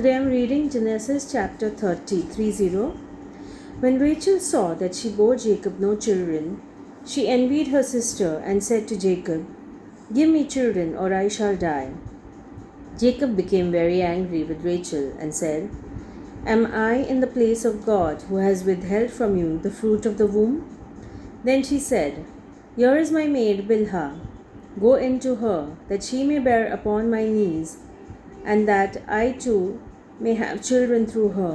Today I am reading Genesis chapter 30. When Rachel saw that she bore Jacob no children, she envied her sister and said to Jacob, "Give me children or I shall die." Jacob became very angry with Rachel and said, "Am I in the place of God who has withheld from you the fruit of the womb?" Then she said, "Here is my maid Bilhah. Go in to her, that she may bear upon my knees, and that I too may have children through her."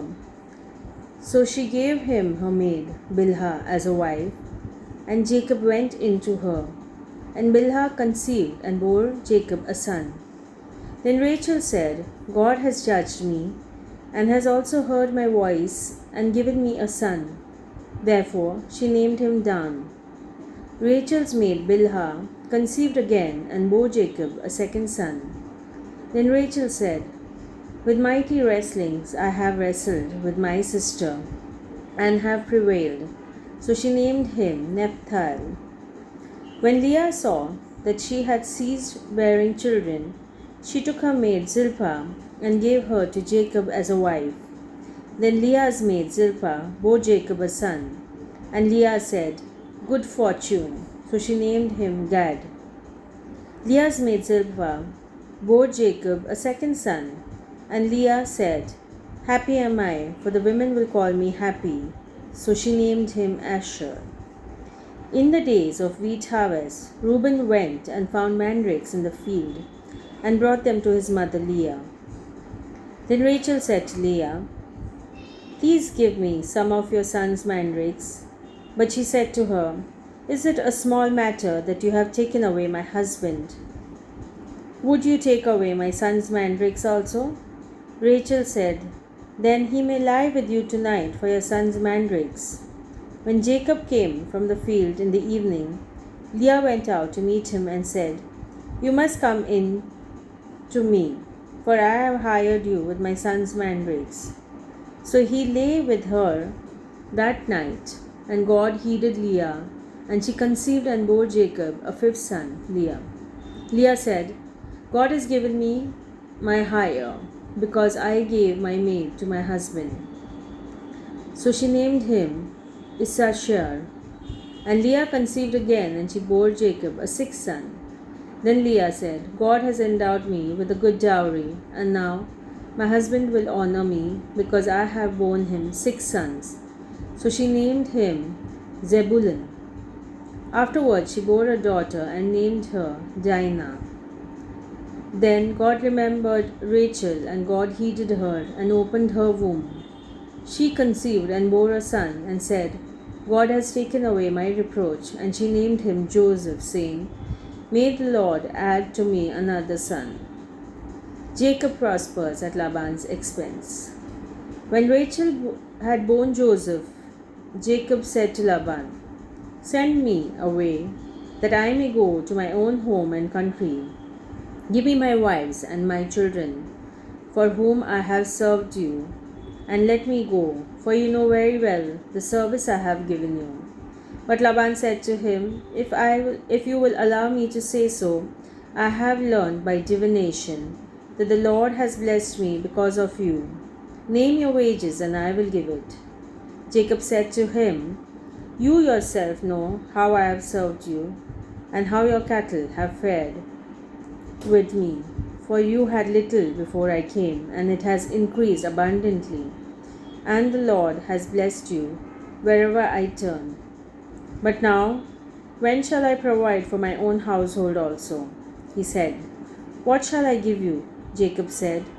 So she gave him her maid Bilhah as a wife, and Jacob went in to her. And Bilhah conceived and bore Jacob a son. Then Rachel said, "God has judged me, and has also heard my voice, and given me a son." Therefore she named him Dan. Rachel's maid Bilhah conceived again and bore Jacob a second son. Then Rachel said, "With mighty wrestlings I have wrestled with my sister, and have prevailed." So she named him Naphtali. When Leah saw that she had ceased bearing children, she took her maid Zilpah and gave her to Jacob as a wife. Then Leah's maid Zilpah bore Jacob a son, and Leah said, "Good fortune." So she named him Gad. Leah's maid Zilpah bore Jacob a second son, and Leah said, "Happy am I, for the women will call me happy." So she named him Asher. In the days of wheat harvest, Reuben went and found mandrakes in the field, and brought them to his mother Leah. Then Rachel said to Leah, "Please give me some of your son's mandrakes." But she said to her, "Is it a small matter that you have taken away my husband? Would you take away my son's mandrakes also?" Rachel said, "Then he may lie with you tonight for your son's mandrakes." When Jacob came from the field in the evening, Leah went out to meet him and said, "You must come in to me, for I have hired you with my son's mandrakes." So he lay with her that night, and God heeded Leah, and she conceived and bore Jacob a fifth son, Leah. Leah said, "God has given me my hire, because I gave my maid to my husband." So she named him Issachar. And Leah conceived again, and she bore Jacob a sixth son. Then Leah said, "God has endowed me with a good dowry, and now my husband will honor me, because I have borne him 6 sons. So she named him Zebulun. Afterwards she bore a daughter and named her Dinah. Then God remembered Rachel, and God heeded her and opened her womb. She conceived and bore a son, and said, "God has taken away my reproach." And she named him Joseph, saying, "May the Lord add to me another son." Jacob prospers at Laban's expense. When Rachel had borne Joseph, Jacob said to Laban, "Send me away, that I may go to my own home and country. Give me my wives and my children, for whom I have served you, and let me go, for you know very well the service I have given you." But Laban said to him, If you will allow me to say so, I have learned by divination that the Lord has blessed me because of you. Name your wages, and I will give it." Jacob said to him, "You yourself know how I have served you, and how your cattle have fared with me. For you had little before I came, and it has increased abundantly. And the Lord has blessed you wherever I turn. But now, when shall I provide for my own household also?" He said, "What shall I give you?" Jacob said,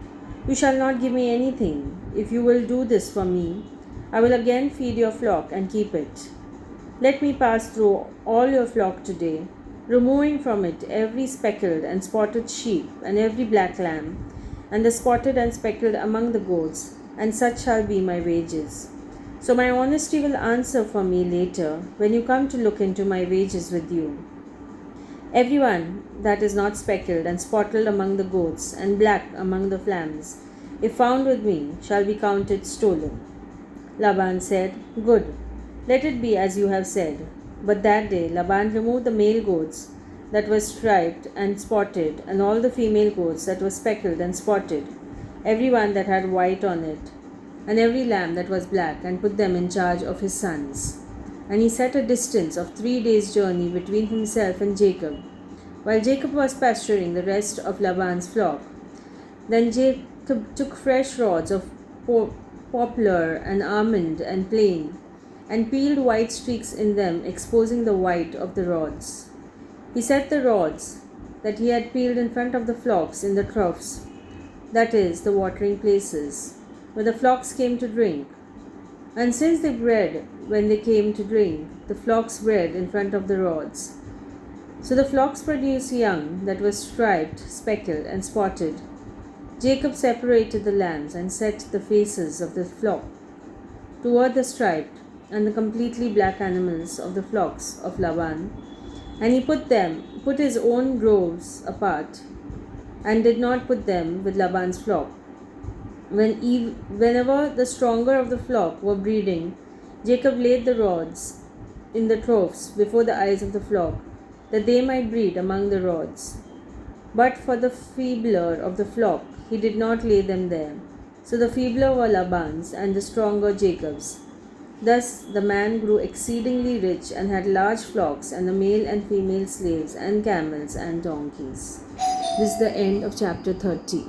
"You shall not give me anything. If you will do this for me, I will again feed your flock and keep it. Let me pass through all your flock today, removing from it every speckled and spotted sheep, and every black lamb, and the spotted and speckled among the goats, and such shall be my wages. So my honesty will answer for me later, when you come to look into my wages with you. Everyone that is not speckled and spotted among the goats, and black among the lambs, if found with me, shall be counted stolen." Laban said, "Good, let it be as you have said." But that day Laban removed the male goats that were striped and spotted, and all the female goats that were speckled and spotted, every one that had white on it, and every lamb that was black, and put them in charge of his sons. And he set a distance of 3 days' journey between himself and Jacob, while Jacob was pasturing the rest of Laban's flock. Then Jacob took fresh rods of poplar and almond and plane, and peeled white streaks in them, exposing the white of the rods. He set the rods that he had peeled in front of the flocks in the troughs, that is, the watering places, where the flocks came to drink. And since they bred when they came to drink, the flocks bred in front of the rods. So the flocks produced young that was striped, speckled, and spotted. Jacob separated the lambs and set the faces of the flock toward the striped and the completely black animals of the flocks of Laban, and he put his own droves apart, and did not put them with Laban's flock. Whenever the stronger of the flock were breeding, Jacob laid the rods in the troughs before the eyes of the flock, that they might breed among the rods. But for the feebler of the flock, he did not lay them there. So the feebler were Laban's, and the stronger Jacob's. Thus the man grew exceedingly rich, and had large flocks, and the male and female slaves, and camels, and donkeys. This is the end of chapter 30.